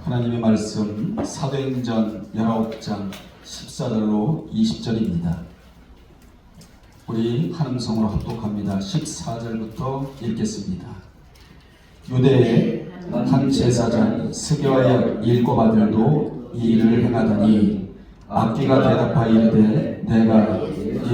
하나님의 말씀 사도행전 19장 14절로 20절입니다. 우리 한음성으로 합독합니다. 14절부터 읽겠습니다. 유대의 한 제사장 스게와의 일곱 아들도 이 일을 행하더니 악기가 대답하여 이르되 내가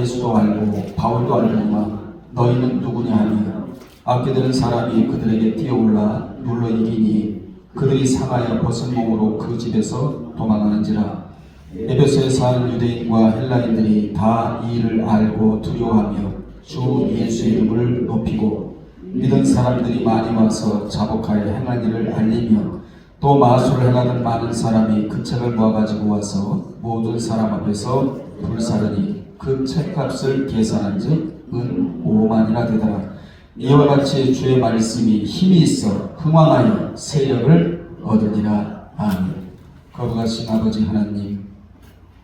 예수도 알고 바울도 알거니와 너희는 누구냐 하며 악기 들은 사람이 그들에게 뛰어올라 눌러 이기니 그들이 상하여 벗은 몸으로 그 집에서 도망하는지라. 에베소에 사는 유대인과 헬라인들이 다 이 일을 알고 두려워하며 주 예수의 이름을 높이고 믿은 사람들이 많이 와서 자복하여 행한 일을 알리며 또 마술을 행하던 많은 사람이 그 책을 모아가지고 와서 모든 사람 앞에서 불사르니 그 책값을 계산한즉 은 5만이나 되더라. 이와 같이 주의 말씀이 힘이 있어 흥왕하여 세력을 얻으리라. 아멘. 거룩하신 아버지 하나님,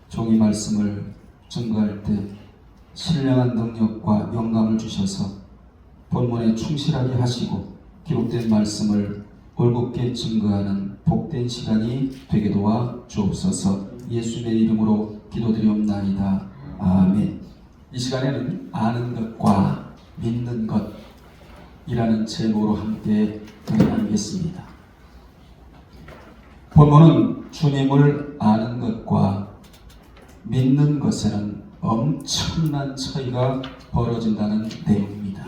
종이 말씀을 증거할 때 신령한 능력과 영감을 주셔서 본문에 충실하게 하시고 기록된 말씀을 올곧게 증거하는 복된 시간이 되게 도와 주옵소서. 예수님의 이름으로 기도드리옵나이다. 아멘. 이 시간에는 아는 것과 믿는 것 이라는 제목으로 함께 나누겠습니다. 본문은 주님을 아는 것과 믿는 것에는 엄청난 차이가 벌어진다는 내용입니다.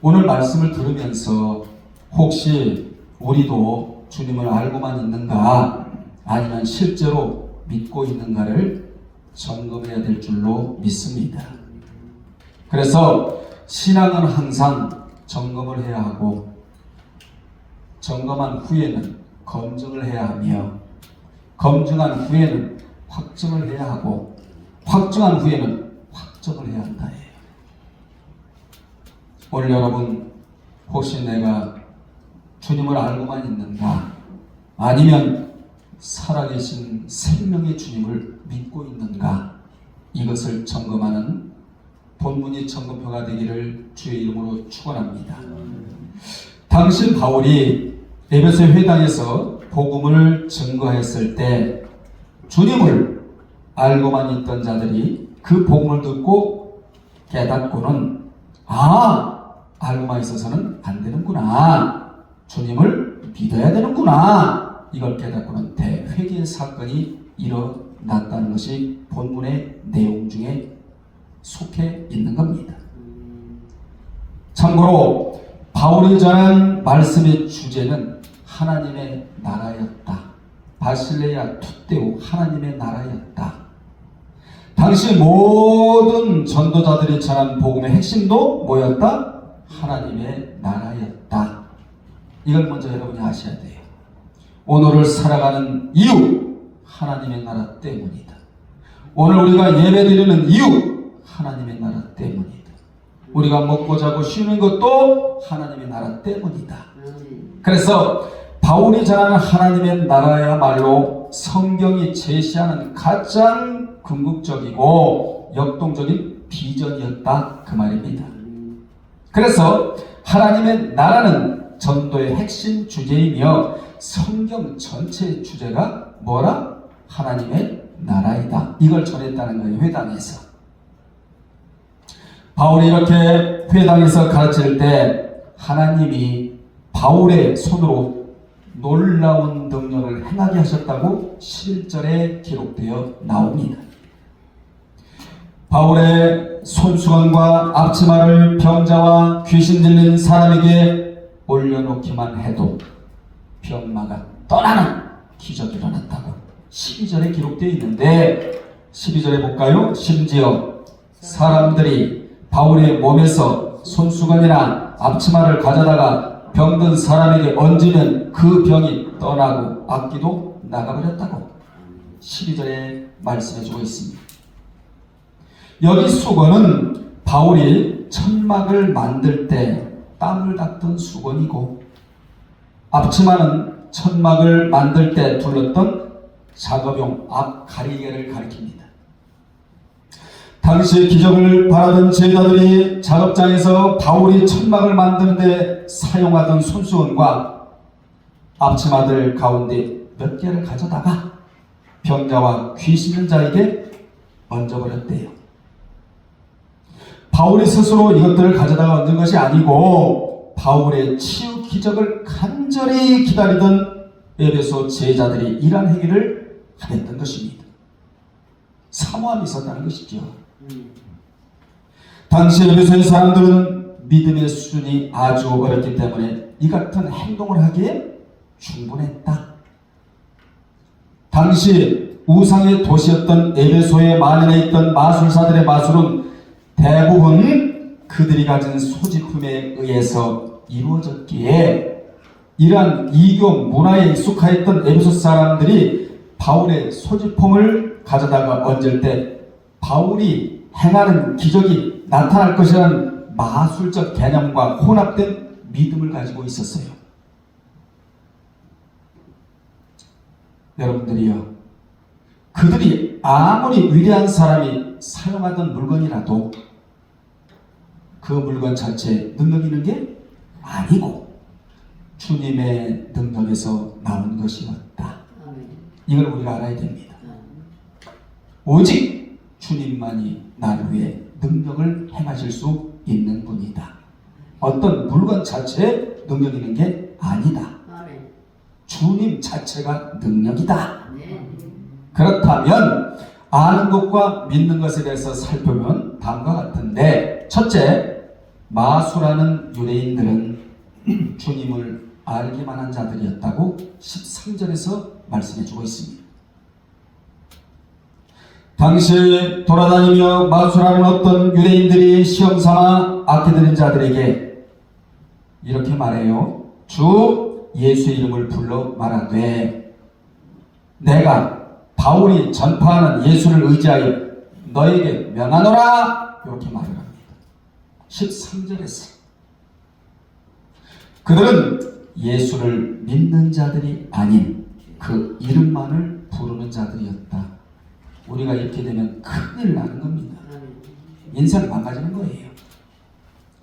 오늘 말씀을 들으면서 혹시 우리도 주님을 알고만 있는가 아니면 실제로 믿고 있는가를 점검해야 될 줄로 믿습니다. 그래서 신앙은 항상 점검을 해야 하고 점검한 후에는 검증을 해야 하며 검증한 후에는 확증을 해야 하고 확증한 후에는 확정을 해야 한다 해요. 오늘 여러분 혹시 내가 주님을 알고만 있는가 아니면 살아계신 생명의 주님을 믿고 있는가 이것을 점검하는 본문이 점검표가 되기를 주의 이름으로 축원합니다. 당시 바울이 에베소 회당에서 복음을 증거했을 때 주님을 알고만 있던 자들이 그 복음을 듣고 깨닫고는 알고만 있어서는 안 되는구나. 주님을 믿어야 되는구나. 이걸 깨닫고는 대회개의 사건이 일어났다는 것이 본문의 내용 중에 속해 있는 겁니다. 참고로 바울이 전한 말씀의 주제는 하나님의 나라였다. 바실레아 투데오 하나님의 나라였다. 당시 모든 전도자들이 전한 복음의 핵심도 뭐였다? 하나님의 나라였다. 이걸 먼저 여러분이 아셔야 돼요. 오늘을 살아가는 이유 하나님의 나라 때문이다. 오늘 우리가 예배드리는 이유 하나님의 나라 때문이다. 우리가 먹고 자고 쉬는 것도 하나님의 나라 때문이다. 그래서 바울이 전하는 하나님의 나라야말로 성경이 제시하는 가장 궁극적이고 역동적인 비전이었다 그 말입니다. 그래서 하나님의 나라는 전도의 핵심 주제이며 성경 전체의 주제가 뭐라? 하나님의 나라이다. 이걸 전했다는 거예요. 회당에서. 바울이 이렇게 회당에서 가르칠 때 하나님이 바울의 손으로 놀라운 능력을 행하게 하셨다고 11절에 기록되어 나옵니다. 바울의 손수건과 앞치마를 병자와 귀신 들린 사람에게 올려놓기만 해도 병마가 떠나는 기적이 일어났다고 12절에 기록되어 있는데 12절에 볼까요? 심지어 사람들이 바울의 몸에서 손수건이나 앞치마를 가져다가 병든 사람에게 얹으면 그 병이 떠나고 악기도 나가버렸다고 12절에 말씀해주고 있습니다. 여기 수건은 바울이 천막을 만들 때 땀을 닦던 수건이고 앞치마는 천막을 만들 때 둘렀던 작업용 앞 가리개를 가리킵니다. 당시 기적을 바라던 제자들이 작업장에서 바울이 천막을 만드는데 사용하던 손수건과 앞치마들 가운데 몇 개를 가져다가 병자와 귀신 있는 자에게 얹어버렸대요. 바울이 스스로 이것들을 가져다가 얹은 것이 아니고 바울의 치유 기적을 간절히 기다리던 에베소 제자들이 이러한 행위를 하였던 것입니다. 사모함이 있었다는 것이죠. 당시 에베소의 사람들은 믿음의 수준이 아주 어렸기 때문에 이 같은 행동을 하기에 충분했다. 당시 우상의 도시였던 에베소의 만연에 있던 마술사들의 마술은 대부분 그들이 가진 소지품에 의해서 이루어졌기에 이러한 이교 문화에 익숙하였던 에베소 사람들이 바울의 소지품을 가져다가 얹을 때 바울이 행하는 기적이 나타날 것이라는 마술적 개념과 혼합된 믿음을 가지고 있었어요. 여러분들이요, 그들이 아무리 위대한 사람이 사용하던 물건이라도 그 물건 자체에 능력 있는 게 아니고 주님의 능력에서 나온 것이었다. 이걸 우리가 알아야 됩니다. 오직 주님만이 나를 위해 능력을 행하실 수 있는 분이다. 어떤 물건 자체에 능력 있는 게 아니다. 주님 자체가 능력이다. 그렇다면 아는 것과 믿는 것에 대해서 살펴보면 다음과 같은데, 첫째, 마술하는 유대인들은 주님을 알기만 한 자들이었다고 13절에서 말씀해주고 있습니다. 당시 돌아다니며 마술하는 어떤 유대인들이 시험삼아 악해들인 자들에게 이렇게 말해요. 주 예수의 이름을 불러 말하되 내가 바울이 전파하는 예수를 의지하여 너에게 명하노라, 이렇게 말을 합니다. 13절에서 그들은 예수를 믿는 자들이 아닌 그 이름만을 부르는 자들이었다. 우리가 이렇게 되면 큰일 나는 겁니다. 인생 망가지는 거예요.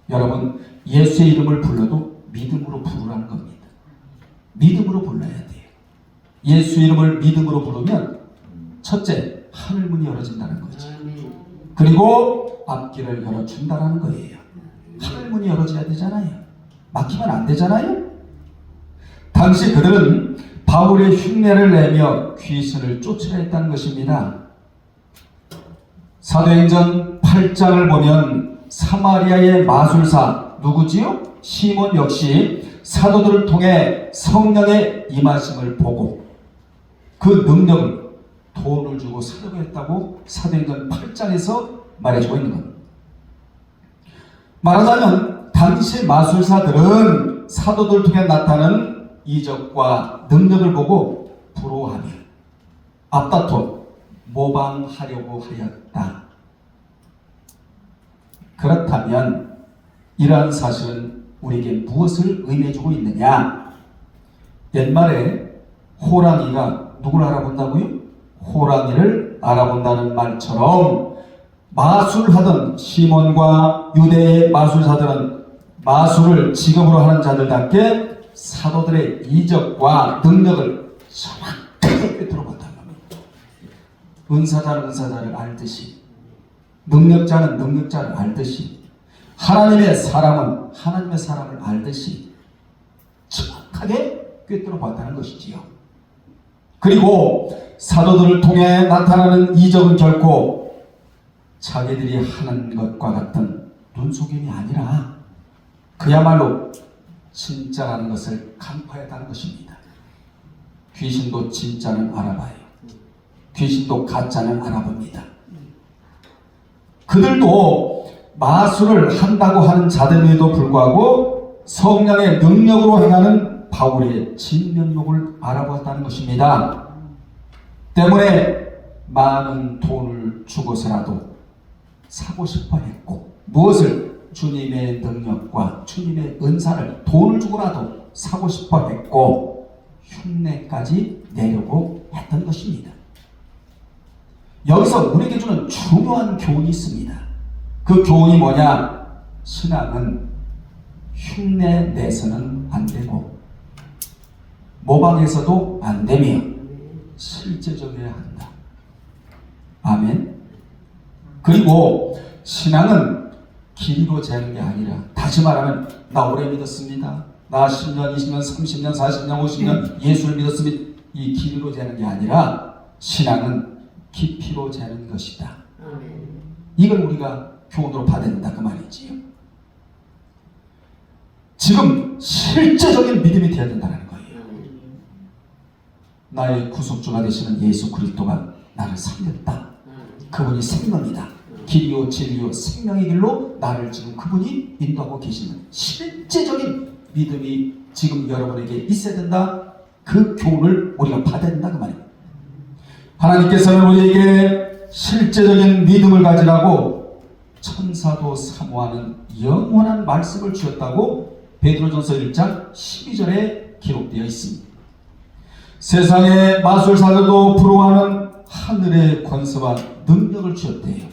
여러분, 예수의 이름을 불러도 믿음으로 부르라는 겁니다. 믿음으로 불러야 돼요. 예수 이름을 믿음으로 부르면 첫째, 하늘문이 열어진다는 거죠. 그리고 앞길을 열어준다는 거예요. 하늘문이 열어져야 되잖아요. 막히면 안 되잖아요. 당시 그들은 바울의 흉내를 내며 귀신을 쫓으려 했다는 것입니다. 사도행전 8장을 보면 사마리아의 마술사 누구지요? 시몬 역시 사도들을 통해 성령의 임하심을 보고 그 능력을 돈을 주고 사려고 했다고 사도행전 8장에서 말해주고 있는 겁니다. 말하자면 당시 마술사들은 사도들 통해 나타나는 이적과 능력을 보고 부러워하며 앞다퉈 모방하려고 하였다. 그렇다면 이러한 사실은 우리에게 무엇을 의미해주고 있느냐? 옛말에 호랑이가 누구를 알아본다고요? 호랑이를 알아본다는 말처럼 마술하던 시몬과 유대의 마술사들은 마술을 직업으로 하는 자들답게 사도들의 이적과 능력을 정확하게 꿰뚫어 본다는 겁니다. 은사자는 은사자를 알듯이, 능력자는 능력자를 알듯이, 하나님의 사람은 하나님의 사람을 알듯이 정확하게 꿰뚫어 봤다는 것이지요. 그리고 사도들을 통해 나타나는 이적은 결코 자기들이 하는 것과 같은 눈속임이 아니라 그야말로 진짜라는 것을 간파했다는 것입니다. 귀신도 진짜는 알아봐요. 귀신도 가짜는 알아봅니다. 그들도 마술을 한다고 하는 자들에도 불구하고 성령의 능력으로 행하는 바울의 진면목을 알아보았다는 것입니다. 때문에 많은 돈을 주고서라도 사고 싶어 했고, 무엇을? 주님의 능력과 주님의 은사를 돈을 주고라도 사고 싶어 했고 흉내까지 내려고 했던 것입니다. 여기서 우리에게 주는 중요한 교훈이 있습니다. 그 교훈이 뭐냐? 신앙은 흉내 내서는 안 되고 모방해서도 안 되며 실제적이어야 한다. 아멘. 그리고 신앙은 길이로 재는 게 아니라, 다시 말하면 나 오래 믿었습니다, 나 10년, 20년, 30년, 40년, 50년 예수를 믿었습니다, 이 길이로 재는 게 아니라 신앙은 깊이로 재는 것이다. 이걸 우리가 교훈으로 받아낸다 그 말이지요. 지금 실제적인 믿음이 되어야 된다는 거예요. 나의 구속주가 되시는 예수 그리스도가 나를 살렸다. 그분이 생명이다. 길이요 진리요 생명의 길로 나를 지금 그분이 인도하고 계시는 실제적인 믿음이 지금 여러분에게 있어야 된다. 그 교훈을 우리가 받아야 된다 그 말이에요. 하나님께서는 우리에게 실제적인 믿음을 가지라고 천사도 사모하는 영원한 말씀을 주셨다고 베드로전서 1장 12절에 기록되어 있습니다. 세상의 마술사들도 부러워하는 하늘의 권세와 능력을 주셨대요.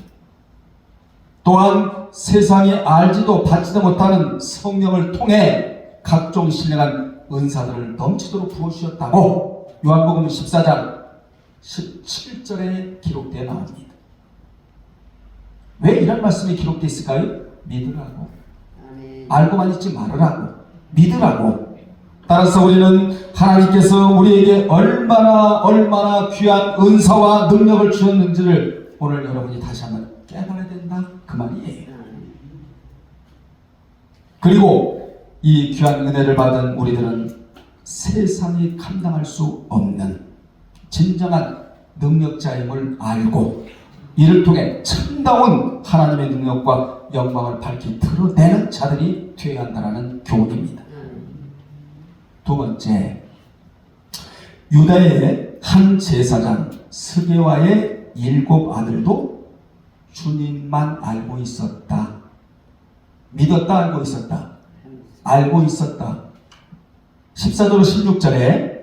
또한 세상이 알지도 받지도 못하는 성령을 통해 각종 신령한 은사들을 넘치도록 부어주셨다고 요한복음 14장 17절에 기록되어 나옵니다. 왜 이런 말씀이 기록되어 있을까요? 믿으라고. 알고만 있지 말으라고. 믿으라고. 따라서 우리는 하나님께서 우리에게 얼마나 귀한 은사와 능력을 주셨는지를 오늘 여러분이 다시 한번 깨달아야 된다 그 말이에요. 그리고 이 귀한 은혜를 받은 우리들은 세상이 감당할 수 없는 진정한 능력자임을 알고 이를 통해 참다운 하나님의 능력과 영광을 밝히 드러내는 자들이 되어야 한다는 교훈입니다. 두 번째, 유다의 한 제사장 스게와의 7 아들도 주님만 알고 있었다. 믿었다, 알고 있었다. 알고 있었다. 14절 16절에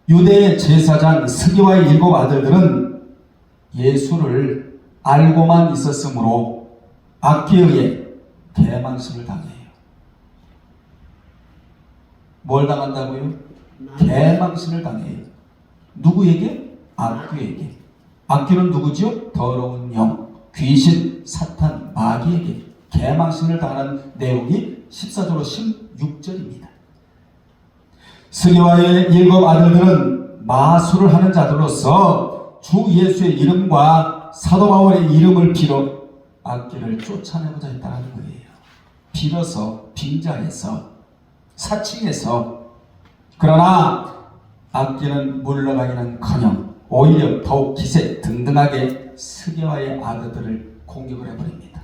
유대의 제사장 스게와의 7 아들들은 예수를 알고만 있었으므로 악기에 의해 대망신을 당해요. 뭘 당한다고요? 대망신을 당해요. 누구에게? 악귀에게. 악귀는 누구지요? 더러운 영, 귀신, 사탄, 마귀에게 대망신을 당하는 내용이 14절로 16절입니다. 스게와의 7 아들들은 마술을 하는 자들로서 주 예수의 이름과 사도 바울의 이름을 빌어 악귀를 쫓아내고자 했다는 거예요. 빌어서, 빙자해서, 사칭해서. 그러나 악귀는 물러가기는커녕 오히려 더욱 기세 등등하게 스게와의 아들들을 공격을 해버립니다.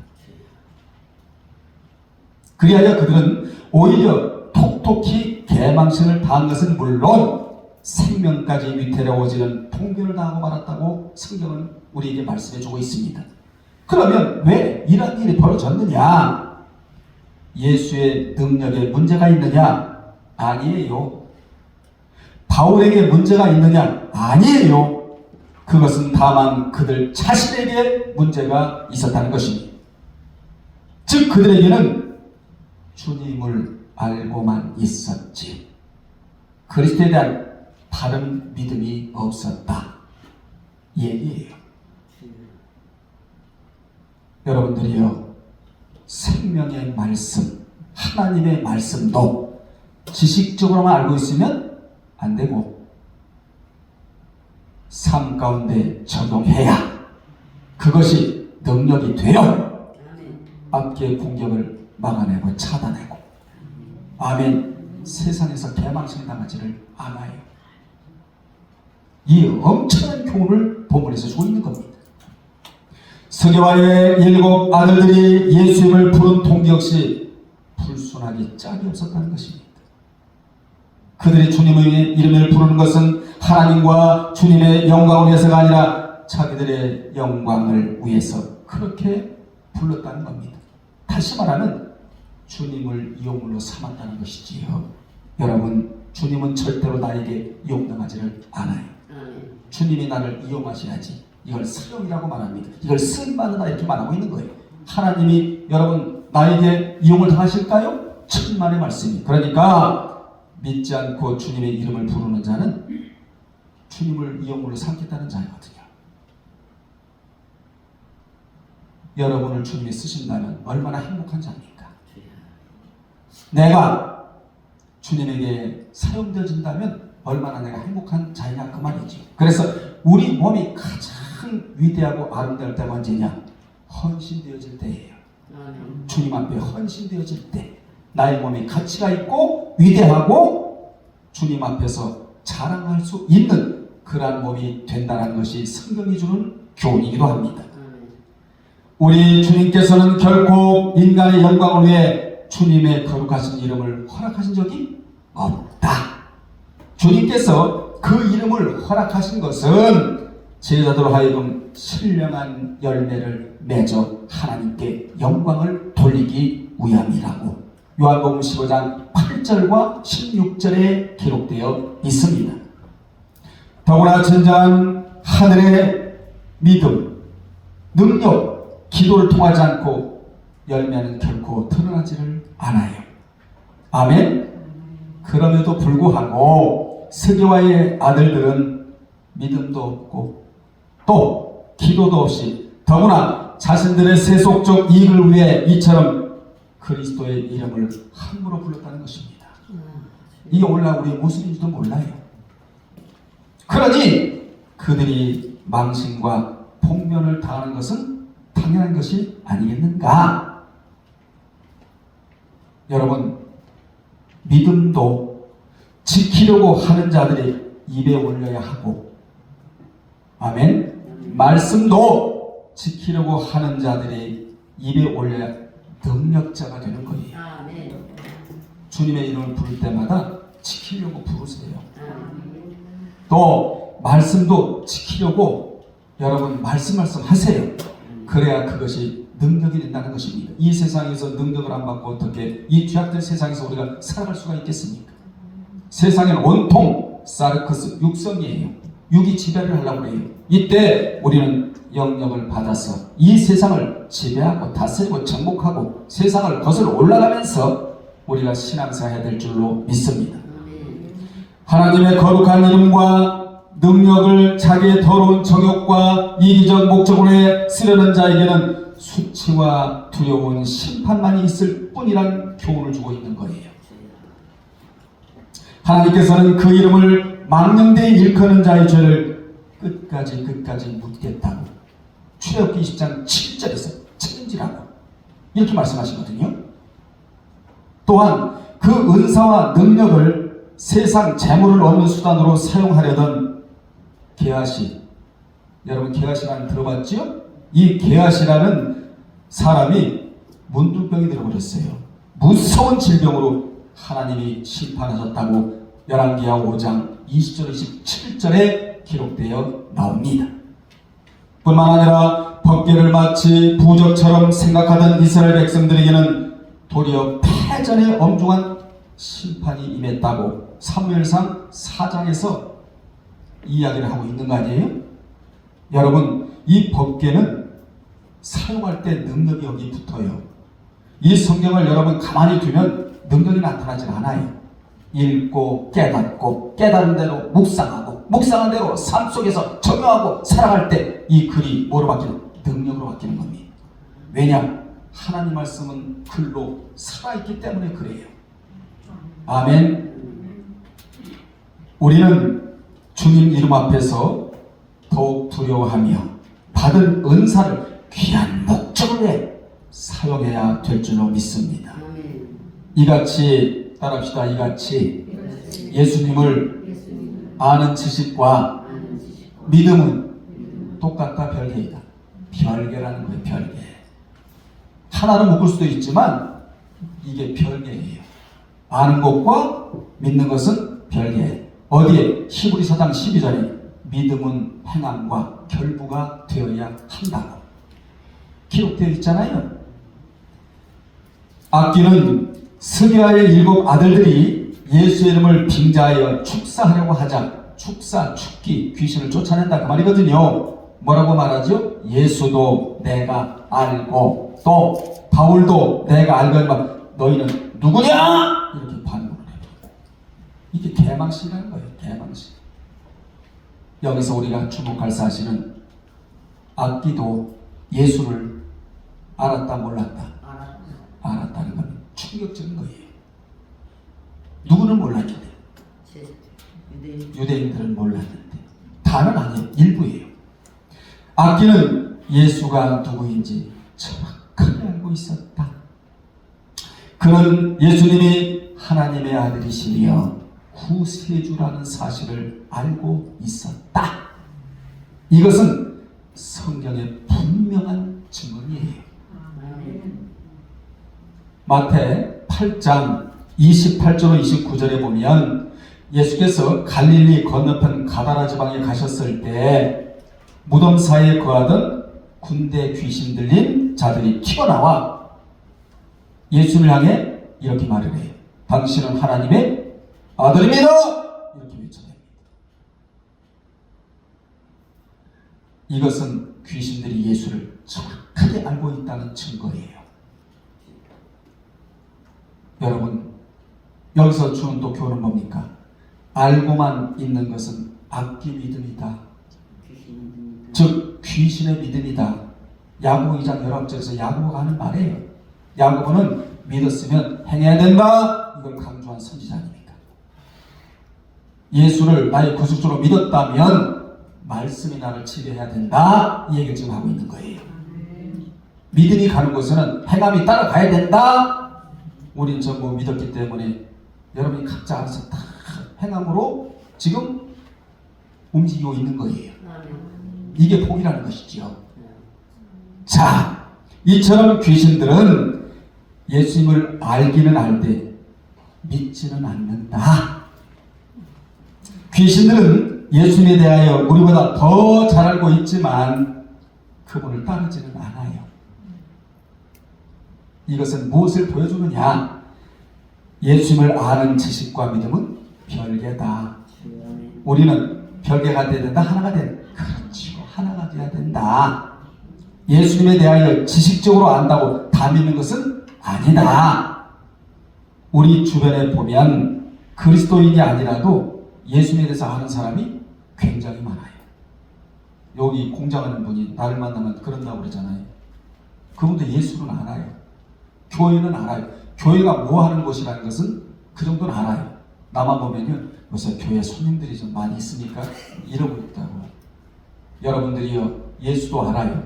그리하여 그들은 오히려 톡톡히 개망신을 당한 것은 물론 생명까지 위태로워지는 통변을 당하고 말았다고 성경은 우리에게 말씀해주고 있습니다. 그러면 왜 이런 일이 벌어졌느냐? 예수의 능력에 문제가 있느냐? 아니에요. 바울에게 문제가 있느냐? 아니에요. 그것은 다만 그들 자신에게 문제가 있었다는 것입니다. 즉 그들에게는 주님을 알고만 있었지 그리스도에 대한 바른 믿음이 없었다 이 얘기예요. 여러분들이요, 생명의 말씀, 하나님의 말씀도 지식적으로만 알고 있으면 안 되고 삶 가운데 적용해야 그것이 능력이 되어 악기의 공격을 막아내고 차단하고 아멘. 세상에서 개망신을 당하지를 않아요. 이 엄청난 교훈을 본문에서 주고 있는 겁니다. 스게와의 7 아들들이 예수님을 부른 동기 역시 불순하기 짝이 없었다는 것입니다. 그들이 주님의 이름을 부르는 것은 하나님과 주님의 영광을 위해서가 아니라 자기들의 영광을 위해서 그렇게 불렀다는 겁니다. 다시 말하면 주님을 이용물로 삼았다는 것이지요. 여러분, 주님은 절대로 나에게 이용당하지를 않아요. 주님이 나를 이용하셔야지 이걸 사용이라고 말합니다. 이걸 쓰임받는다 이렇게 말하고 있는 거예요. 하나님이 여러분 나에게 이용을 당하실까요? 천만의 말씀이. 그러니까 믿지 않고 주님의 이름을 부르는 자는 주님을 이용으로 삼겠다는 자이거든요. 여러분을 주님이 쓰신다면 얼마나 행복한 자입니까? 내가 주님에게 사용되어진다면 얼마나 내가 행복한 자이냐 그 말이죠. 그래서 우리 몸이 가장 위대하고 아름다울 때가 언제냐? 헌신되어질 때예요. 주님 앞에 헌신되어질 때 나의 몸이 가치가 있고 위대하고 주님 앞에서 자랑할 수 있는 그러한 몸이 된다는 것이 성경이 주는 교훈이기도 합니다. 우리 주님께서는 결코 인간의 영광을 위해 주님의 거룩하신 이름을 허락하신 적이 없다. 주님께서 그 이름을 허락하신 것은 제자들로 하여금 신령한 열매를 맺어 하나님께 영광을 돌리기 위함이라고 요한복음 15장 8절과 16절에 기록되어 있습니다. 더구나 진정한 하늘의 믿음, 능력, 기도를 통하지 않고 열매는 결코 드러나지를 않아요. 아멘. 그럼에도 불구하고 스게와의 아들들은 믿음도 없고 또 기도도 없이 더구나 자신들의 세속적 이익을 위해 이처럼 그리스도의 이름을 함부로 불렀다는 것입니다. 이게 오늘날 우리 모습인지도 몰라요. 그러니 그들이 망신과 폭면을 당하는 것은 당연한 것이 아니겠는가? 여러분, 믿음도 지키려고 하는 자들이 입에 올려야 하고, 아멘. 말씀도 지키려고 하는 자들이 입에 올려야 능력자가 되는 거예요. 주님의 이름을 부를 때마다 지키려고 부르세요. 또 말씀도 지키려고 여러분 말씀 하세요. 그래야 그것이 능력이 된다는 것입니다. 이 세상에서 능력을 안 받고 어떻게 이 죄악된 세상에서 우리가 살아갈 수가 있겠습니까? 세상에는 온통 사르크스 육성이에요. 육이 지배를 하려고 해요. 이때 우리는 영역을 받아서 이 세상을 지배하고 다스리고 정복하고 세상을 거슬러 올라가면서 우리가 신앙생활 해야 될 줄로 믿습니다. 하나님의 거룩한 이름과 능력을 자기의 더러운 정욕과 이기적 목적으로 쓰려는 자에게는 수치와 두려운 심판만이 있을 뿐이란 교훈을 주고 있는 거예요. 하나님께서는 그 이름을 망령되이 일컫는 자의 죄를 끝까지 묻겠다고 출애굽기 20장 7절에서 책임지라고 이렇게 말씀하시거든요. 또한 그 은사와 능력을 세상 재물을 얻는 수단으로 사용하려던 게하시, 여러분 게하시라는 들어봤죠? 이 게하시라는 사람이 문둥병이 들어버렸어요. 무서운 질병으로 하나님이 심판하셨다고 열왕기하 5장 20절 27절에 기록되어 나옵니다. 뿐만 아니라 법궤를 마치 부적처럼 생각하던 이스라엘 백성들에게는 도리어 패전의 엄중한 심판이 임했다고 사무엘상 4장에서 이야기를 하고 있는 거 아니에요? 여러분, 이 법궤는 사용할 때 능력이 여기 붙어요. 이 성경을 여러분 가만히 두면 능력이 나타나질 않아요. 읽고 깨닫고 깨달은 대로 묵상하고 묵상한 대로 삶 속에서 적용하고 살아갈 때 이 글이 뭐로 바뀌는? 능력으로 바뀌는 겁니다. 왜냐? 하나님 말씀은 글로 살아있기 때문에 그래요. 아멘. 우리는 주님 이름 앞에서 더욱 두려워하며 받은 은사를 귀한 목적을 위해 사용해야 될 줄로 믿습니다. 이같이 따라합시다. 이같이 예수님을 아는 지식과 믿음은 똑같다 별개이다. 별개라는 거예요. 별개. 하나로 묶을 수도 있지만 이게 별개예요. 아는 것과 믿는 것은 별개. 어디에? 히브리 4장 12절에 믿음은 행함과 결부가 되어야 한다고 기록되어 있잖아요. 악귀는 스게와의 7 아들들이 예수의 이름을 빙자하여 축사하려고 하자 축기 귀신을 쫓아낸다 그 말이거든요. 뭐라고 말하죠? 예수도 내가 알고 또 바울도 내가 알거니와 너희는 누구냐? 이렇게 반문을 해요. 이게 개망신이라는 거예요. 개망신. 여기서 우리가 주목할 사실은 악기도 예수를 알았다 몰랐다. 알았다는 건 충격적인 거예요. 누구는 몰랐는데, 유대인들은 몰랐는데, 다는 아니에요. 일부예요. 악기는 예수가 누구인지 정확하게 알고 있었다. 그는 예수님이 하나님의 아들이시며 구세주라는 사실을 알고 있었다. 이것은 성경의 분명한 증언이에요. 마태 8장 28절 29절에 보면 예수께서 갈릴리 건너편 가다라 지방에 가셨을 때 무덤 사이에 거하던 군대 귀신 들린 자들이 튀어나와 예수를 향해 이렇게 말을 해요. 당신은 하나님의 아들입니다. 이렇게 외쳐냅니다. 이것은 귀신들이 예수를 정확하게 알고 있다는 증거예요. 여러분, 여기서 주는 또 교훈은 뭡니까? 알고만 있는 것은 악기 믿음이다. 즉 귀신의 믿음이다. 야고보 2장 11절에서 야고보가 하는 말이에요. 야고보는 믿었으면 행해야 된다. 이걸 강조한 선지자 아닙니까? 예수를 나의 구속주로 믿었다면 말씀이 나를 지배해야 된다. 이 얘기를 지금 하고 있는 거예요. 믿음이 가는 곳에는 행함이 따라가야 된다. 우린 전부 믿었기 때문에 여러분이 각자 알아서 다 행함으로 지금 움직이고 있는 거예요. 이게 복이라는 것이죠. 자, 이처럼 귀신들은 예수님을 알기는 알되 믿지는 않는다. 귀신들은 예수님에 대하여 우리보다 더 잘 알고 있지만 그분을 따르지는 않아요. 이것은 무엇을 보여주느냐? 예수님을 아는 지식과 믿음은 별개다. 우리는 별개가 돼야 된다. 하나가 돼야 된다. 그렇죠. 하나가 돼야 된다. 예수님에 대하여 지식적으로 안다고 다 믿는 것은 아니다. 우리 주변에 보면 그리스도인이 아니라도 예수님에 대해서 아는 사람이 굉장히 많아요. 여기 공장하는 분이 나를 만나면 그런다고 그러잖아요. 그분도 예수는 알아요. 교회는 알아요. 교회가 뭐 하는 곳이라는 것은 그 정도는 알아요. 나만 보면요, 요새 교회 손님들이 좀 많이 있으니까 이러고 있다고. 여러분들이요, 예수도 알아요.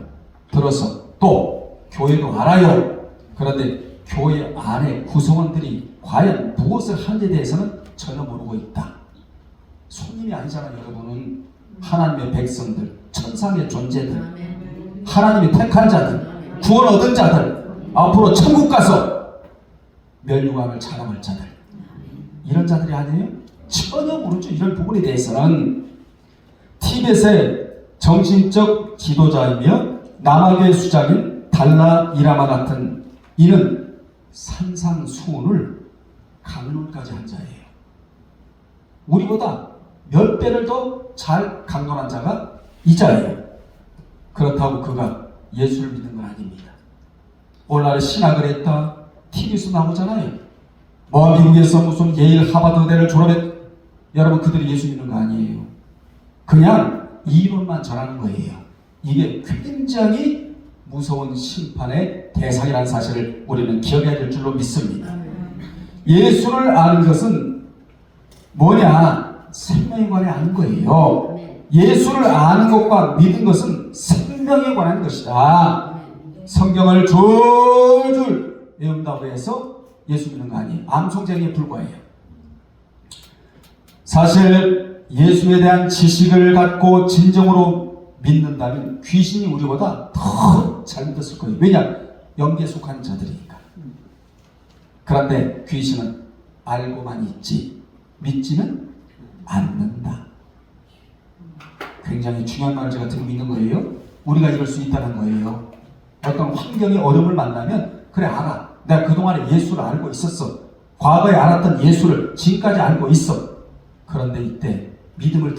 들어서 또 교회도 알아요. 그런데 교회 안에 구성원들이 과연 무엇을 하는지에 대해서는 전혀 모르고 있다. 손님이 아니잖아요. 여러분은 하나님의 백성들, 천상의 존재들, 하나님이 택한 자들, 구원 얻은 자들, 앞으로 천국 가서 멸류관을 자랑할 자들, 이런 자들이 아니에요? 전혀 모르죠. 이런 부분에 대해서는. 티벳의 정신적 지도자이며 남아교의 수장인 달라 이라마 같은 이는 산상수훈을 강론까지 한 자예요. 우리보다 몇 배를 더 잘 강론한 자가 이 자예요. 그렇다고 그가 예수를 믿는 건 아닙니다. 오늘날 신학을 했다. TV에서 나오잖아요. 뭐 미국에서 무슨 예일 하버드대를 졸업했. 여러분, 그들이 예수 믿는 거 아니에요. 그냥 이론만 전하는 거예요. 이게 굉장히 무서운 심판의 대상이라는 사실을 우리는 기억해야 될 줄로 믿습니다. 예수를 아는 것은 뭐냐? 생명에 관해 아는 거예요. 예수를 아는 것과 믿는 것은 생명에 관한 것이다. 성경을 줄줄 외운다고 해서 예수 믿는 거 아니에요. 암송쟁이에 불과해요. 사실 예수에 대한 지식을 갖고 진정으로 믿는다면 귀신이 우리보다 더 잘 믿었을 거예요. 왜냐? 영계에 속한 자들이니까. 그런데 귀신은 알고만 있지 믿지는 않는다. 굉장히 중요한 말을 제가 들고 있는 거예요. 우리가 이럴 수 있다는 거예요. 어떤 환경의 어려움을 만나면 그래, 알아. 내가 그동안에 예수를 알고 있었어. 과거에 알았던 예수를 지금까지 알고 있어. 그런데 이때 믿음을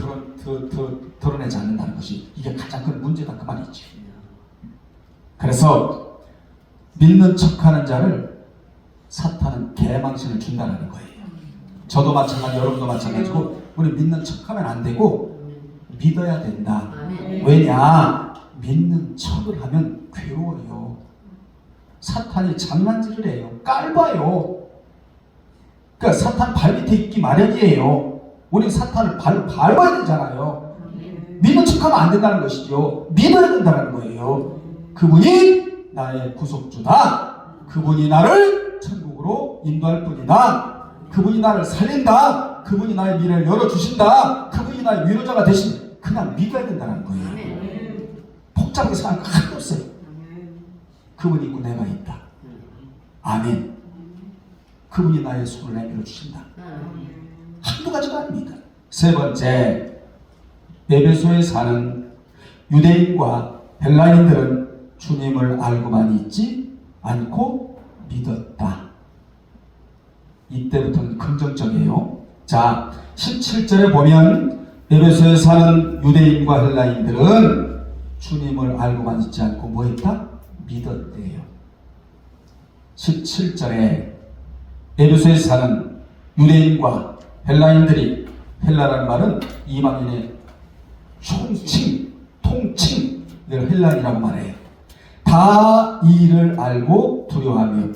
드러내지 않는다는 것이 이게 가장 큰 문제다, 그 말이죠. 그래서 믿는 척하는 자를 사탄은 개망신을 준다는 거예요. 저도 마찬가지, 여러분도 마찬가지고 우리 믿는 척하면 안 되고 믿어야 된다. 왜냐? 믿는 척을 하면 괴로워요. 사탄이 장난질을 해요. 깔봐요. 그러니까 사탄 발밑에 있기 마련이에요. 우리 사탄을 밟아야 되잖아요. 믿는 척하면 안 된다는 것이죠. 믿어야 된다는 거예요. 그분이 나의 구속주다. 그분이 나를 천국으로 인도할 뿐이다. 그분이 나를 살린다. 그분이 나의 미래를 열어주신다. 그분이 나의 위로자가 되신, 그냥 믿어야 된다는 거예요. 복잡하게 생각할 거 하나도 없어요. 그분이 있고 내가 있다. 아멘. 그분이 나의 손을 내밀어 주신다. 한두 가지가 아닙니다. 세 번째, 에베소에 사는 유대인과 헬라인들은 주님을 알고만 있지 않고 믿었다. 이때부터는 긍정적이에요. 자, 17절에 보면 에베소에 사는 유대인과 헬라인들은 주님을 알고만 있지 않고 뭐 했다? 믿었대요. 17절에 에베소에 사는 유대인과 헬라인들이, 헬라라는 말은 이방인의 총칭, 통칭, 이걸 헬라인이라고 말해요. 다 이를 알고 두려워하며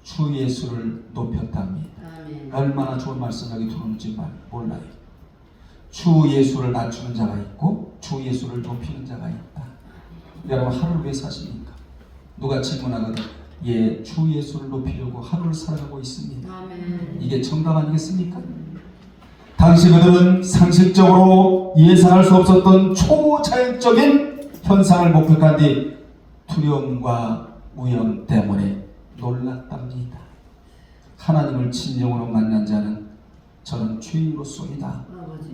주 예수를 높였답니다. 얼마나 좋은 말씀 여기 들어오는지 몰라요. 주 예수를 낮추는 자가 있고 주 예수를 높이는 자가 있다. 여러분, 하루를 왜 사십니까? 누가 질문하거든. 예, 주 예수를 높이려고 하루를 살아가고 있습니다. 이게 정답 아니겠습니까? 당시 그들은 상식적으로 예상할 수 없었던 초자연적인 현상을 목격한 뒤 두려움과 우연 때문에 놀랐답니다. 하나님을 진정으로 만난 자는 저는 죄인으로소이다.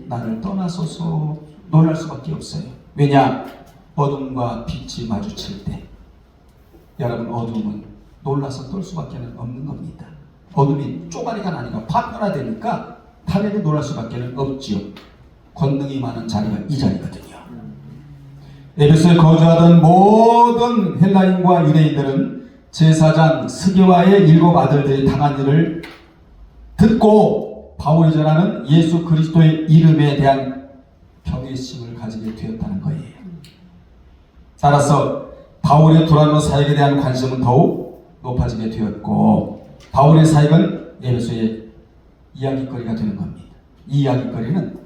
나를 떠나소서 놀랄 수밖에 없어요. 왜냐? 어둠과 빛이 마주칠 때, 여러분, 어둠은 놀라서 떨 수밖에 없는 겁니다. 어둠이 쪼가리가 나니까 파편화되니까 당연히 놀랄 수밖에 없지요. 권능이 많은 자리가 이 자리거든요. 에베소에 거주하던 모든 헬라인과 유대인들은 제사장 스게와의 7 아들들이 당한 일을 듣고 바울이 전하는 예수 그리스도의 이름에 대한 경외심을 가지게 되었다는 거예요. 따라서 바울의 두란노 사역에 대한 관심은 더욱 높아지게 되었고, 바울의 사역은 에베소의 이야기거리가 되는 겁니다. 이 이야기거리는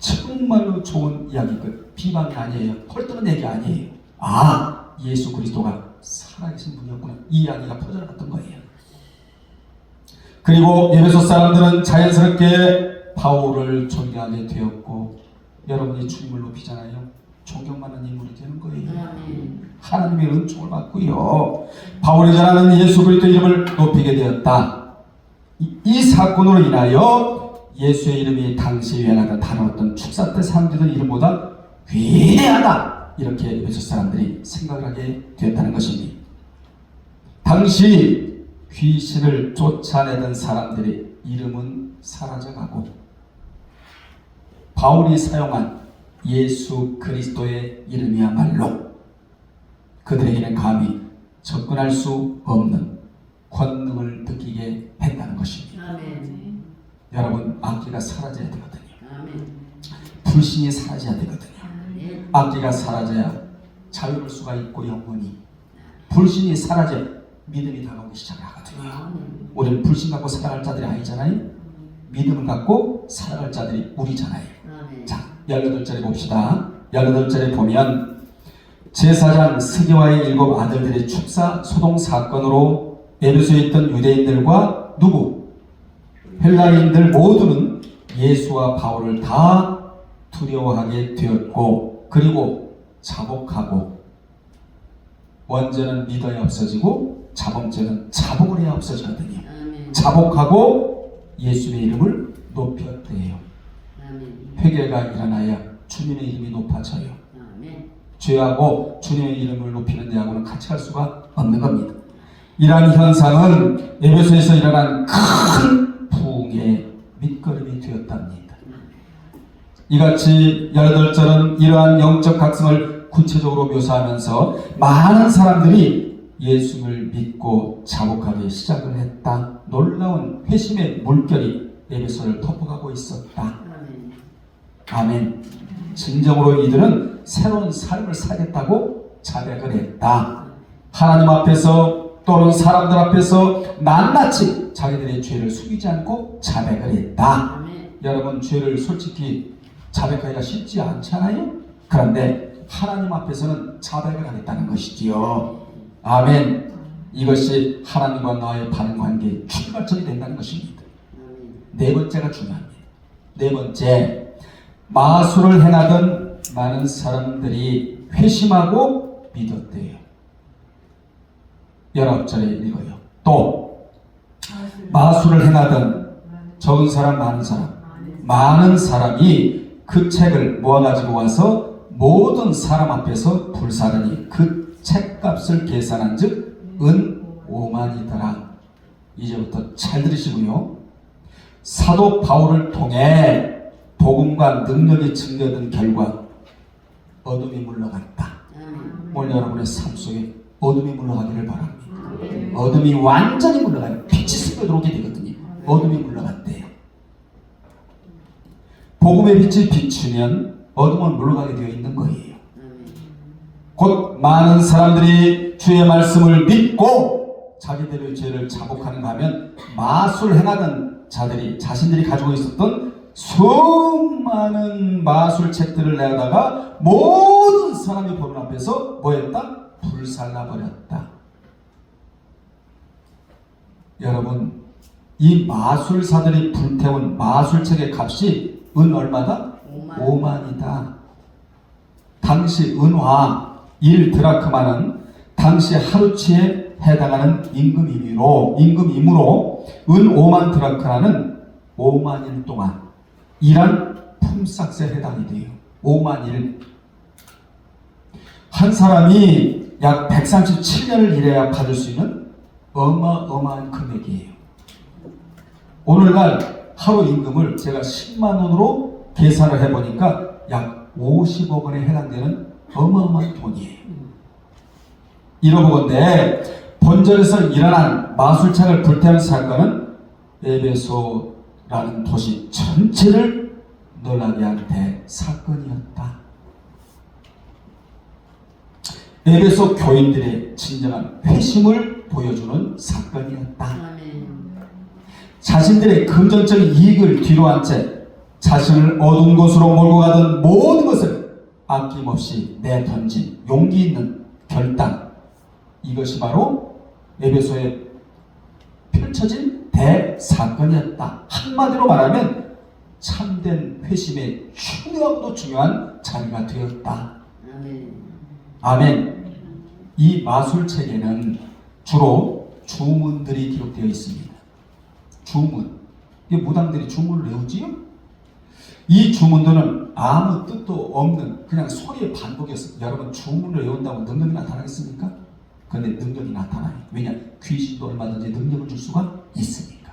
정말로 좋은 이야기거리, 비방이 아니에요. 헐뜯는 얘기 아니에요. 아, 예수 그리스도가 살아계신 분이었구나, 이 이야기가 퍼져나갔던 거예요. 그리고 에베소 사람들은 자연스럽게 바울을 존경하게 되었고, 여러분이 주님을 높이잖아요. 존경받는 인물이 되는 거예요. 하나님의 은총을 받고요. 바울이 전하는 예수 그리스도 이름을 높이게 되었다. 이 사건으로 인하여 예수의 이름이 당시 유행하던 다른 어떤 축사 때 사람들의 이름보다 위대하다, 이렇게 에베소 사람들이 생각을 하게 되었다는 것입니다. 당시 귀신을 쫓아내던 사람들의 이름은 사라져가고 바울이 사용한 예수 그리스도의 이름이야말로 그들에게는 감히 접근할 수 없는 권능을 느끼게 했다는 것입니다. 아멘. 여러분, 악기가 사라져야 되거든요. 아멘. 불신이 사라져야 되거든요. 아멘. 악기가 사라져야 자유로울 수가 있고, 영원히 불신이 사라져야 믿음이 다가오기 시작을 하거든요. 아멘. 우리는 불신 갖고 살아갈 자들이 아니잖아요. 믿음을 갖고 살아갈 자들이 우리잖아요. 아멘. 자, 18절에 봅시다. 18절에 보면 제사장 스게와의 7 아들들의 축사 소동 사건으로 에베소에 있던 유대인들과 헬라인들 모두는 예수와 바울을 다 두려워하게 되었고, 그리고 자복하고, 원죄는 믿어야 없어지고 자범죄는 자복을 해야 없어지거든요. 자복하고 예수의 이름을 높였대요. 회개가 일어나야 주님의 이름이 높아져요. 죄하고 주님의 이름을 높이는 데하고는 같이 갈 수가 없는 겁니다. 이러한 현상은 에베소에서 일어난 큰 부흥의 밑거름이 되었답니다. 이같이 18절은 이러한 영적 각성을 구체적으로 묘사하면서 많은 사람들이 예수를 믿고 자복하기 시작을 했다. 놀라운 회심의 물결이 에베소를 덮어가고 있었다. 아멘. 진정으로 이들은 새로운 삶을 살겠다고 자백을 했다. 하나님 앞에서 또는 사람들 앞에서 낱낱이 자기들의 죄를 숨기지 않고 자백을 했다. 여러분, 죄를 솔직히 자백하기가 쉽지 않잖아요. 그런데 하나님 앞에서는 자백을 하겠다는 것이지요. 아멘. 이것이 하나님과 나의 바른 관계의 출발점이 된다는 것입니다. 네 번째가 중요합니다. 네 번째, 마술을 행하던 많은 사람들이 회심하고 믿었대요. 19절에 읽어요. 또 마술을 행하던 적은 사람, 많은 사람이 그 책을 모아가지고 와서 모든 사람 앞에서 불사르니 그 책값을 계산한 즉 은 5만이더라. 이제부터 잘 들으시고요. 사도 바울을 통해 복음과 능력이 증거된 결과 어둠이 물러갔다. 오늘 여러분의 삶 속에 어둠이 물러가기를 바랍니다. 어둠이 완전히 물러가요. 빛이 스며 들어오게 되거든요. 어둠이 물러갔대요. 복음의 빛이 비추면 어둠은 물러가게 되어 있는 거예요. 곧 많은 사람들이 주의 말씀을 믿고 자기들의 죄를 자복하는가 하면 마술 행하던 자들이 자신들이 가지고 있었던 수많은 마술책들을 내다가 모든 사람이 보는 앞에서 뭐했다? 불살라버렸다. 여러분, 이 마술사들이 불태운 마술책의 값이 은 얼마다? 5만이다. 당시 은화 1드라크마는 당시 하루치에 해당하는 임금이므로 은 5만 드라크마는 5만일 동안 일한 품삯에 해당이 돼요. 5만일. 한 사람이 약 137년을 일해야 받을 수 있는 어마어마한 금액이에요. 오늘날 하루 임금을 제가 10만 원으로 계산을 해보니까 약 50억 원에 해당되는 어마어마한 돈이에요. 이러보건대 본절에서 일어난 마술책을 불태운 사건은 에베소라는 도시 전체를 놀라게 한 대사건이었다. 에베소 교인들의 진정한 회심을 보여주는 사건이었다. 자신들의 금전적인 이익을 뒤로한 채 자신을 어두운 곳으로 몰고 가던 모든 것을 아낌없이 내던진 용기 있는 결단, 이것이 바로 에베소에 펼쳐진 대사건이었다. 한마디로 말하면 참된 회심의 중요하고도 중요한 자리가 되었다. 아멘. 이 마술책에는 주로 주문들이 기록되어 있습니다. 주문. 이 무당들이 주문을 외우지요? 이 주문들은 아무 뜻도 없는 그냥 소리의 반복이었습니다. 여러분, 주문을 외운다고 능력이 나타나겠습니까? 그런데 능력이 나타나요. 왜냐? 귀신도 얼마든지 능력을 줄 수가 있으니까.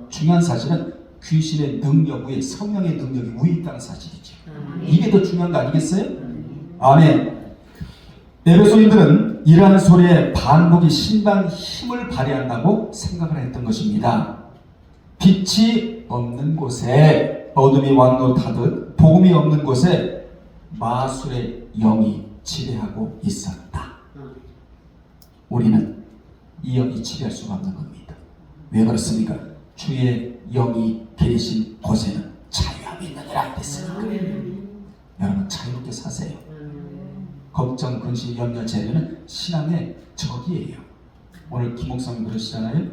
중요한 사실은 귀신의 능력 위에 성령의 능력이 위에 있다는 사실이죠. 이게 더 중요한 거 아니겠어요? 아멘. 에베소인들은 이러한 소리의 반복이 신방 힘을 발휘한다고 생각을 했던 것입니다. 빛이 없는 곳에 어둠이 왕노릇하듯 복음이 없는 곳에 마술의 영이 지배하고 있었다. 우리는 이 영이 지배할 수가 없는 겁니다. 왜 그렇습니까? 주의 영이 계신 곳에는 자유함이 있느니라 했으니까. 여러분, 자유롭게 사세요. 걱정, 근심, 염려, 재련은 신앙의 적이에요. 오늘 김목사님 그러시잖아요.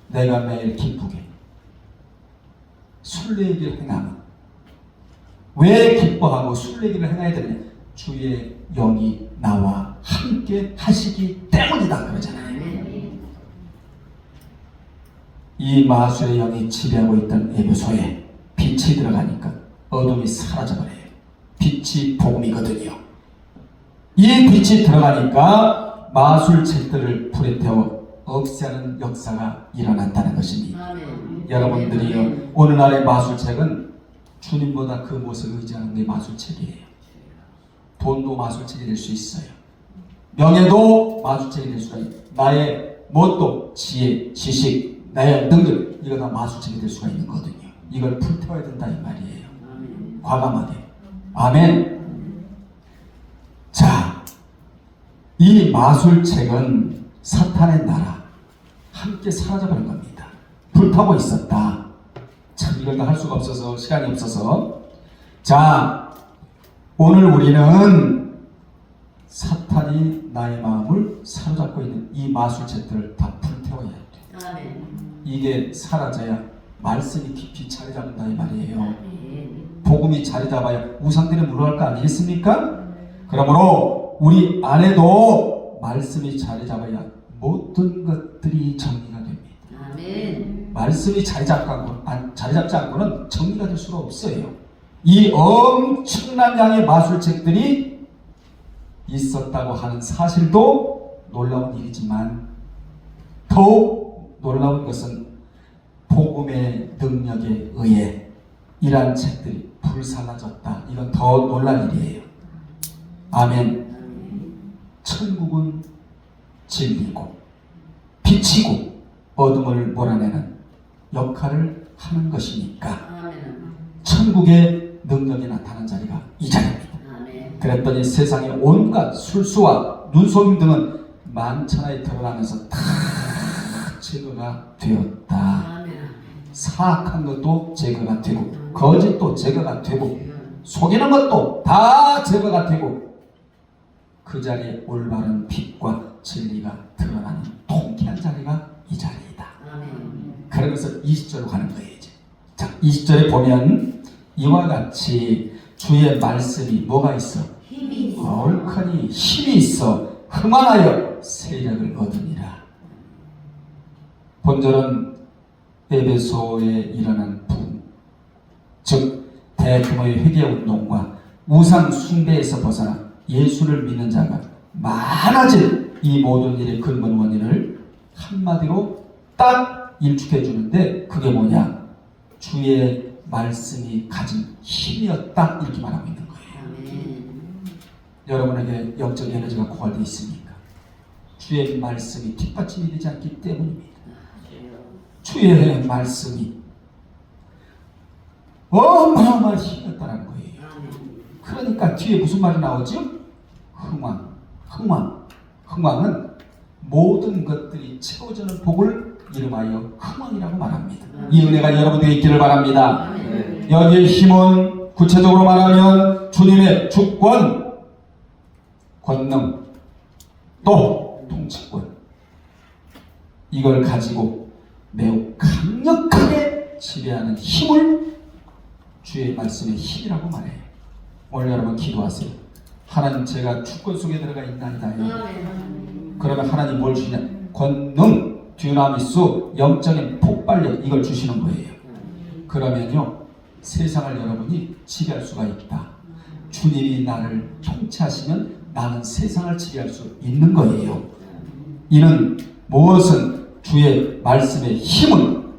내가 매일 기쁘게 술래기를 행하면, 왜 기뻐하고 술래기를 행해야 되느냐? 주의 영이 나와 함께 하시기 때문이다 그러잖아요. 이 마술의 영이 지배하고 있던 에베소에 빛이 들어가니까 어둠이 사라져버려요. 빛이 복음이거든요. 이 빛이 들어가니까 마술책들을 불에 태워 없애는 역사가 일어났다는 것입니다. 여러분들이 오늘날의 마술책은 주님보다 그 무엇을 의지하는 게 마술책이에요. 돈도 마술책이 될 수 있어요. 명예도 마술책이 될 수가 있어요. 나의 뭣도 지혜, 지식, 나의 능력, 이거 다 마술책이 될 수가 있는 거거든요. 이걸 불태워야 된다 이 말이에요. 과감하게. 아멘. 자, 이 마술책은 사탄의 나라 함께 사라져버린 겁니다. 불타고 있었다. 참 이걸 다 할 수가 없어서, 시간이 없어서. 자, 오늘 우리는 사탄이 나의 마음을 사로잡고 있는 이 마술책들을 다 불태워야 돼. 이게 사라져야 말씀이 깊이 자리 잡는다 이 말이에요. 복음이 자리 잡아야 우상들이 물러갈 거 아니겠습니까? 그러므로 우리 안에도 말씀이 자리 잡아야 모든 것들이 정리가 됩니다. 말씀이 자리 잡지 않고는 정리가 될 수가 없어요. 이 엄청난 양의 마술책들이 있었다고 하는 사실도 놀라운 일이지만 더욱 놀라운 것은 복음의 능력에 의해 이러한 책들이 불사라졌다. 이건 더 놀랄 일이에요. 아멘. 천국은 진리고 빛이고 어둠을 몰아내는 역할을 하는 것이니까 천국의 능력이 나타난 자리가 이 자리입니다. 그랬더니 세상의 온갖 술수와 눈속임 등은 만천하에 드러나면서 다 제거가 되었다. 사악한 것도 제거가 되고 거짓도 제거가 되고 속이는 것도 다 제거가 되고 그 자리에 올바른 빛과 진리가 드러나는 통쾌한 자리가 이 자리이다. 그러면서 20절로 가는 거예요. 이제. 자, 20절에 보면 이와 같이 주의 말씀이 뭐가 있어? 얼큰이 힘이 있어 흥왕하여 세력을 얻으니라. 본절은 에베소에 일어난 붐, 즉 대규모의 회개운동과 우상 숭배에서 벗어나 예수를 믿는 자가 많아진 이 모든 일의 근본 원인을 한마디로 딱 일축해 주는데 그게 뭐냐? 주의 말씀이 가진 힘이었다 이렇게 말하고 있는 거예요. 여러분에게 영적 에너지가 고갈되어 있습니까? 주의 말씀이 뒷받침이 되지 않기 때문입니다. 주의 말씀이 어마어마한 힘이었다는 거예요. 그러니까 뒤에 무슨 말이 나오죠? 흥왕은 모든 것들이 채워지는 복을 이름하여 흥왕이라고 말합니다. 이 은혜가 여러분에게 있기를 바랍니다. 여기에 힘은 구체적으로 말하면 주님의 주권, 권능, 또 통치권, 이걸 가지고 매우 강력하게 지배하는 힘을 주의 말씀의 힘이라고 말해요. 오늘 여러분 기도하세요. 하나님, 제가 주권 속에 들어가 있나이다. 그러면 하나님 뭘 주시냐? 권능, 듀나미스, 영적인 폭발력, 이걸 주시는 거예요. 그러면요 세상을 여러분이 지배할 수가 있다. 주님이 나를 통치하시면 나는 세상을 지배할 수 있는 거예요. 이는 무엇은 주의 말씀의 힘은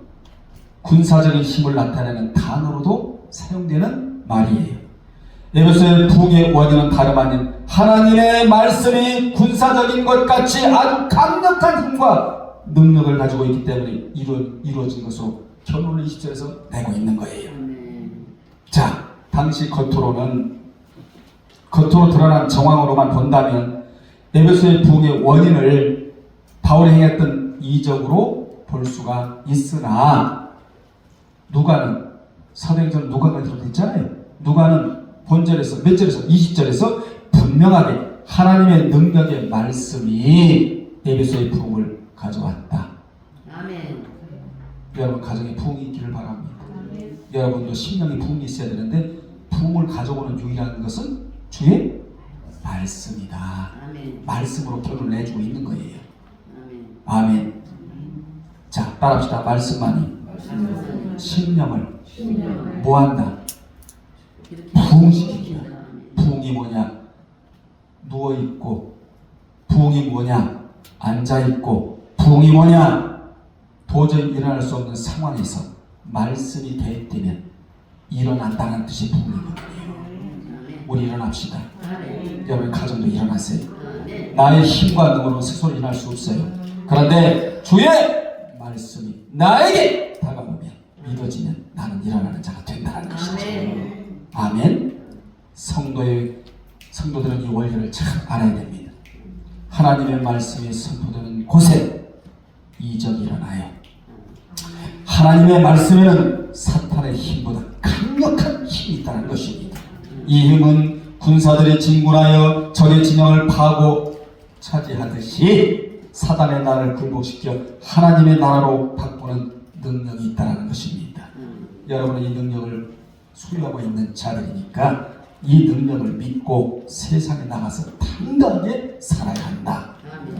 군사적인 힘을 나타내는 단어로도 사용되는 말이에요. 에베소의 부흥의 원인은 다름 아닌 하나님의 말씀이 군사적인 것 같이 아주 강력한 힘과 능력을 가지고 있기 때문에 이루어진 것으로 결론을 20절에서 내고 있는 거예요. 자, 당시 겉으로 드러난 정황으로만 본다면 에베소의 부흥의 원인을 바울이 행했던 이적으로 볼 수가 있으나 누가는 사도행전 누가가 들어있잖아요. 누가는 본절에서 몇 절에서 20절에서 분명하게 하나님의 능력의 말씀이 에베소의 부흥을 가져왔다. 아멘. 여러분 가정에 부흥이 있기를 바랍니다. 아멘. 여러분도 심령의 부흥이 있어야 되는데 부흥을 가져오는 유일한 것은 주의 말씀이다. 아멘. 말씀으로 결론을 내주고 있는 거예요. 아멘. 아멘. 자, 따라합시다. 말씀만이 심령을 뭐한다? 부흥시키기야. 부흥이 뭐냐? 누워있고, 부흥이 뭐냐? 앉아있고, 부흥이 뭐냐? 도저히 일어날 수 없는 상황에서 말씀이 대입되면 일어난다는 뜻이 부흥이거든요. 우리 일어납시다. 여러분 가정도 일어나세요. 나의 힘과 능으로는 스스로 일어날 수 없어요. 그런데 주의 말씀이 나에게 다가오면 믿어지면 나는 일어나는 자가 된다는 것이죠. 아멘. 성도들은 이 원리를 참 알아야 됩니다. 하나님의 말씀이 선포되는 곳에 이적이 일어나요. 하나님의 말씀에는 사탄의 힘보다 강력한 힘이 있다는 것입니다. 이 힘은 군사들이 진군하여 적의 진영을 파고 차지하듯이 사단의 나라를 굴복시켜 하나님의 나라로 바꾸는 능력이 있다는 것입니다. 여러분은 이 능력을 소유하고 있는 자들이니까 이 능력을 믿고 세상에 나가서 당당하게 살아야 한다.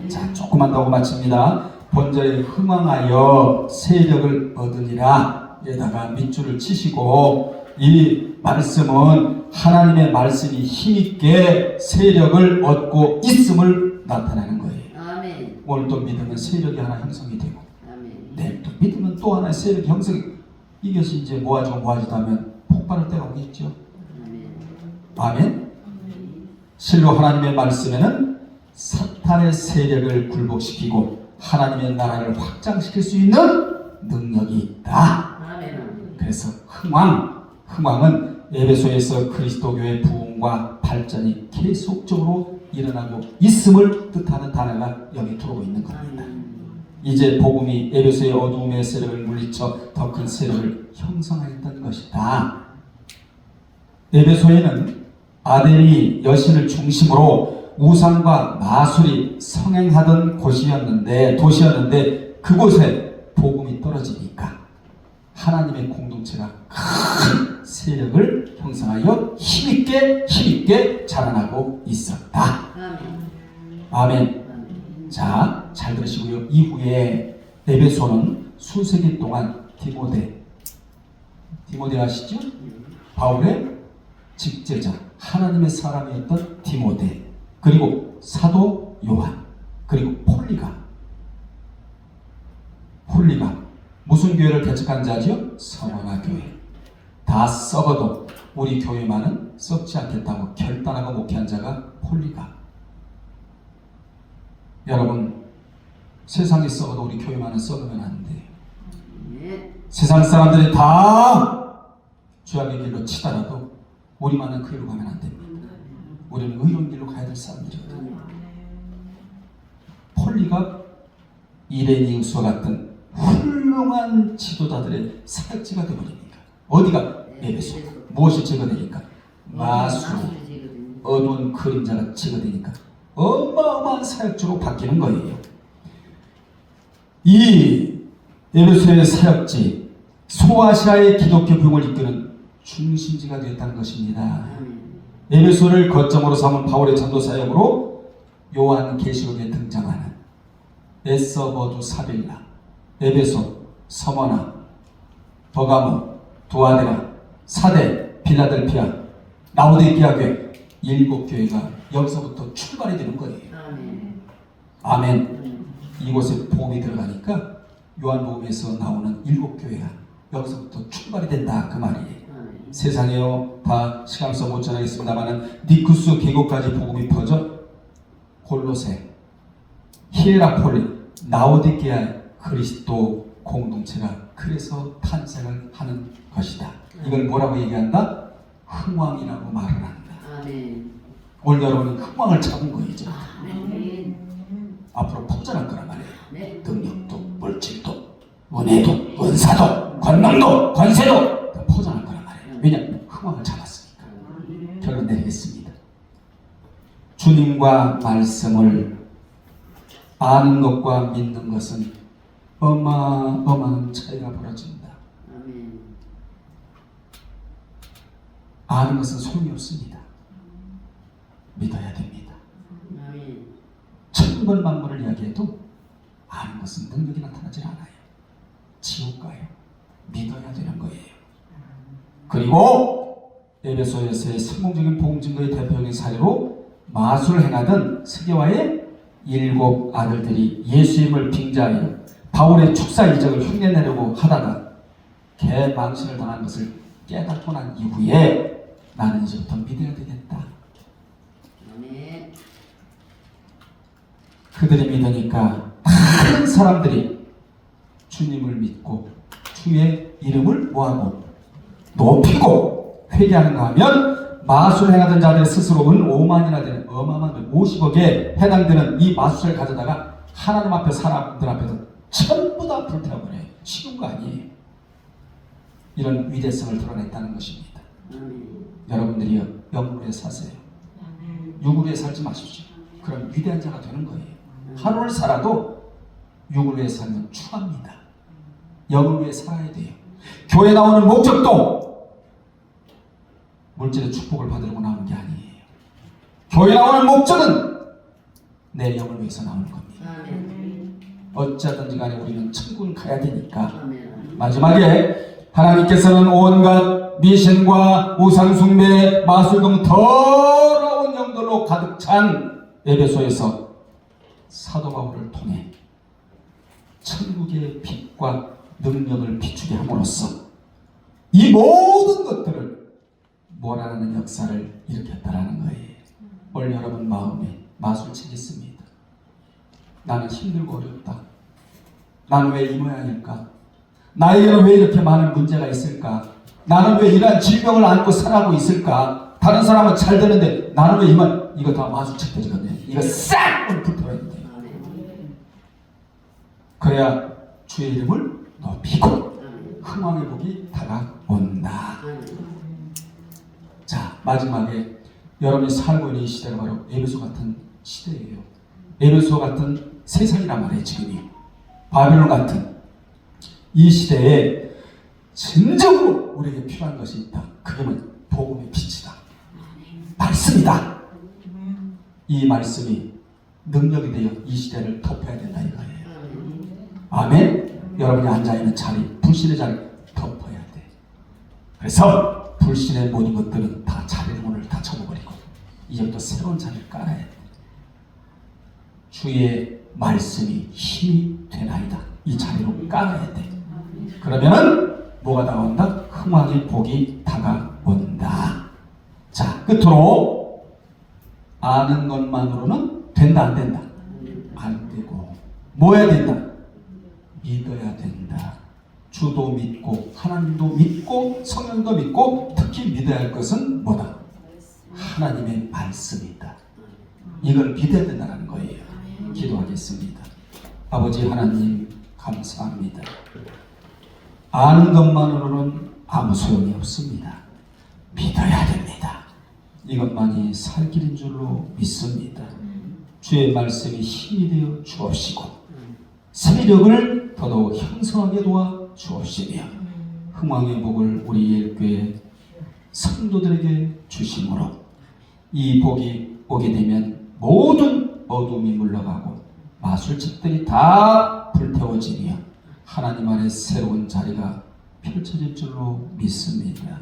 자, 조금만 더 하고 마칩니다. 본절에 흥왕하여 세력을 얻으리라 에다가 밑줄을 치시고, 이 말씀은 하나님의 말씀이 힘있게 세력을 얻고 있음을 나타내는 거예요. 아멘. 오늘 또 믿으면 세력이 하나 형성이 되고, 아멘. 내일 또 믿으면 또 하나의 세력이 형성이, 이것이 이제 모아지고 하면 폭발할 때가 오겠죠. 아멘. 실로 하나님의 말씀에는 사탄의 세력을 굴복시키고 하나님의 나라를 확장시킬 수 있는 능력이 있다. 아멘. 그래서 흥왕은 에베소에서 그리스도교의 부흥과 발전이 계속적으로 일어나고 있음을 뜻하는 단어가 여기 들어오고 있는 겁니다. 이제 복음이 에베소의 어두움의 세력을 물리쳐 더 큰 세력을 형성하였던 것이다. 에베소에는 아델이 여신을 중심으로 우상과 마술이 성행하던 도시였는데 그곳에 복음이 떨어지니까 하나님의 공동체가 큰 세력을 형성하여 힘있게 자라나고 있었다. 아멘. 자, 잘 들으시고요. 이후에 에베소는 수세기 동안 디모데 아시죠? 바울의 직제자, 하나님의 사람이었던 디모데, 그리고 사도 요한, 그리고 폴리가 무슨 교회를 개척한 자죠? 서머나 교회. 다 썩어도 우리 교회만은 썩지 않겠다고 결단하고 목회한 자가 폴리가. 여러분, 세상이 썩어도 우리 교회만은 썩으면 안 돼요. 세상 사람들이 다 죄악의 길로 치더라도 우리만은 그 길로 가면 안 됩니다. 우리는 의로운 길로 가야 될 사람들이거든요. 폴리가 이레니우스와 같은 훌륭한 지도자들의 사역지가 되어버립니다. 어디가? 에베소. 무엇이 제거되니까? 마술, 어두운 그림자가 제거되니까 어마어마한 사역지로 바뀌는 거예요. 이 에베소의 사역지, 소아시아의 기독교 부흥을 이끄는 중심지가 되었다는 것입니다. 에베소를 거점으로 삼은 바울의 전도 사역으로 요한계시록에 등장하는 에서버두 사빌라, 에베소, 서머나, 버가모, 두아데라, 사대, 빌라델피아, 라오디게아 교회, 7교회가 여기서부터 출발이 되는 거예요. 아멘. 이곳에 복음이 들어가니까 요한복음에서 나오는 7교회가 여기서부터 출발이 된다, 그 말이에요. 세상에요, 다 시간상 못 전하겠습니다만은 니쿠스 계곡까지 복음이 퍼져 골로새, 히에라폴리, 라오디게아 그리스도 공동체가 그래서 탄생을 하는 것이다. 이걸 뭐라고 얘기한다? 흥왕이라고 말을 한다. 오늘 여러분은 흥왕을 잡은 거이죠. 앞으로 폭전할 거란 말이에요. 능력도, 물질도, 은혜도, 은사도, 권능도, 권세도 다 포장할 거란 말이에요. 왜냐하면 흥왕을 잡았으니까. 결론 내리겠습니다. 주님과 말씀을 아는 것과 믿는 것은 어마어마한 차이가 벌어진다. 아는 것은 소용이 없습니다. 믿어야 됩니다. 천번만번을 이야기해도 아는 것은 능력이 나타나지 않아요. 지옥 가요. 믿어야 되는 거예요. 그리고 에베소에서의 성공적인 복음 증거의 대표적인 사례로 마술을 행하던 스게와의 7 아들들이 예수님을 빙자하여 바울의 축사 이적을 흉내내려고 하다가 개망신을 당한 것을 깨닫고 난 이후에 나는 이제부터 믿어야 되겠다. 그들이 믿으니까 많은 사람들이 주님을 믿고 주의 이름을 뭐하고 높이고 회개하는가 하면 마술 행하던 자들 스스로는 5만이나 되는 어마어마한 50억에 해당되는 이 마술을 가져다가 하나님 앞에 사람들 앞에서 전부 다 불태워버려요. 쉬운 거 아니에요. 이런 위대성을 드러냈다는 것입니다. 여러분들이요, 영으로 사세요. 육으로 살지 마십시오. 그럼 위대한 자가 되는 거예요. 하루를 살아도 육을 위해 살면 추합니다. 영을 위해 살아야 돼요. 교회 나오는 목적도 물질의 축복을 받으려고 나오는 게 아니에요. 교회 나오는 목적은 내 영을 위해서 나오는 겁니다. 어찌하든지 간에 우리는 천국을 가야 되니까. 마지막에 하나님께서는 온갖 미신과 우상숭배, 마술 등 더러운 영들로 가득 찬 에베소에서 사도 바울을 통해 천국의 빛과 능력을 비추게 함으로써 이 모든 것들을 몰아내는 역사를 일으켰다라는 거예요. 오늘 여러분 마음에 마술책이 있습니다. 나는 힘들고 어렵다. 나는 왜 이 모양일까? 나에게는 왜 이렇게 많은 문제가 있을까? 나는 왜 이러한 질병을 안고 살아가고 있을까? 다른 사람은 잘 되는데 나는 왜 이거 다 마술책들이거든요. 이거 싹 불태워야 돼요. 그래야 주의 이름을 높이고 흥왕의 복이 다가온다. 자, 마지막에 여러분이 살고 있는 이 시대가 바로 에베소 같은 시대예요. 에베소 같은 세상이란 말이에요. 지금이 바벨론 같은 이 시대에 진정으로 우리에게 필요한 것이 있다. 그게 뭐냐? 복음의 빛이다. 말씀이다. 이 말씀이 능력이 되어 이 시대를 덮어야 된다 이거예요. 아멘. 여러분이 앉아있는 자리, 불신의 자리 덮어야 돼. 그래서 불신의 모든 것들은 다 자리를 오늘 다 접어버리고 이제부터 새로운 자리를 깔아야 돼. 주의 말씀이 힘이 되나이다. 이 자리로 깔아야 돼. 그러면은 뭐가 다가온다? 흥왕의 복이 다가온다. 자, 끝으로 아는 것만으로는 된다 안 된다? 안 되고 뭐 해야 된다? 믿어야 된다. 주도 믿고 하나님도 믿고 성령도 믿고 특히 믿어야 할 것은 뭐다? 하나님의 말씀이다. 이걸 믿어야 된다는 거예요. 기도하겠습니다. 아버지 하나님 감사합니다. 아는 것만으로는 아무 소용이 없습니다. 믿어야 됩니다. 이것만이 살 길인 줄로 믿습니다. 주의 말씀이 힘이 되어 주옵시고 세력을 더더욱 형성하게 도와 주옵시며 흥왕의 복을 우리 예일교회 성도들에게 주심으로 이 복이 오게 되면 모든 어둠이 물러가고 마술책들이 다 불태워지며 하나님 안에 새로운 자리가 펼쳐질 줄로 믿습니다.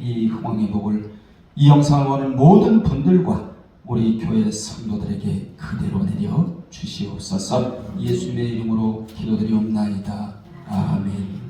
이 흥왕의 복을 이 영상을 보는 모든 분들과 우리 교회 성도들에게 그대로 내려 주시옵소서. 예수님의 이름으로 기도드리옵나이다. 아멘.